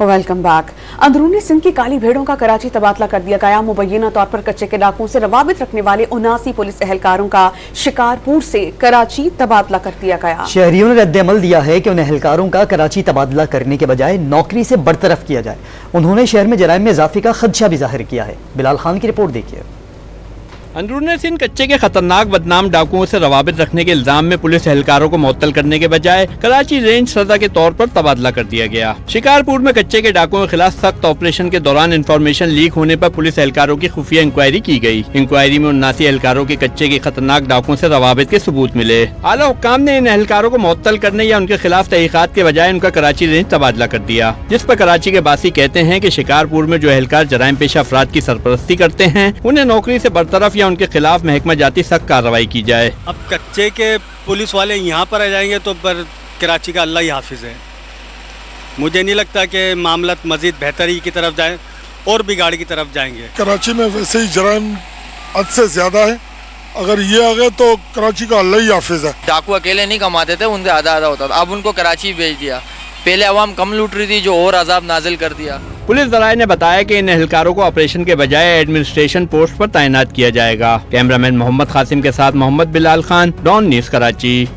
Welcome back. अंदरूनी सिंध की काली भेड़ों का कराची तबादला कर दिया गया। मुबैना तौर पर कच्चे के डाकुओं से रवाबित रखने वाले 79 पुलिस एहलकारों का शिकारपुर से कराची तबादला कर दिया गया। शहरियों ने रद्द-ए-अमल दिया है कि उन एहलकारों का कराची तबादला करने के बजाय नौकरी से बरतरफ किया जाए। उन्होंने शहर में जराइम में इजाफे का खदशा भी जाहिर किया है। बिलाल खान की रिपोर्ट देखिए। अंदरूनी सिंध कच्चे के खतरनाक बदनाम डाकुओं से रवाबित रखने के इल्जाम में पुलिस एहलकारों को मुअत्तल करने के बजाय कराची रेंज सजा के तौर पर तबादला कर दिया गया। शिकारपुर में कच्चे के डाकुओं के खिलाफ सख्त ऑपरेशन के दौरान इंफॉर्मेशन लीक होने पर पुलिस एहलकारों की खुफिया इंक्वायरी की गई। इंक्वायरी में 79 एहलकारों के कच्चे के खतरनाक डाकुओं से रवाबित के सबूत मिले। आला हुक्काम ने इन एहलकारों को मुअत्तल करने या उनके खिलाफ तहकीकात के बजाय उनका कराची रेंज तबादला कर दिया, जिस पर कराची के बासी कहते हैं कि शिकारपुर में जो एहलकार जराइम पेशा अफराद की सरपरस्ती करते हैं उन्हें नौकरी से बरतरफ या उनके खिलाफ महकमा जाती सख्त कार्रवाई की जाए। अब कच्चे के पुलिस वाले यहाँ पर आ जाएंगे तो पर कराची का अल्लाह ही हाफिज है। मुझे नहीं लगता कि मामला मजीद बेहतरी की तरफ जाए और बिगाड़ की तरफ जाएंगे। कराची में वैसे ही जराइम हद से ज्यादा है, अगर ये आ गए तो कराची का अल्लाह ही हाफिज है। डाकू अकेले नहीं कमाते थे, उनसे आधा आधा होता था, अब उनको कराची भेज दिया। पहले अवाम कम लूट रही थी, जो और अजाब नाजिल कर दिया। पुलिस ज़राए ने बताया कि इन एहलकारों को ऑपरेशन के बजाय एडमिनिस्ट्रेशन पोस्ट पर तैनात किया जाएगा। कैमरामैन मोहम्मद कासिम के साथ मोहम्मद बिलाल खान, डॉन न्यूज़ कराची।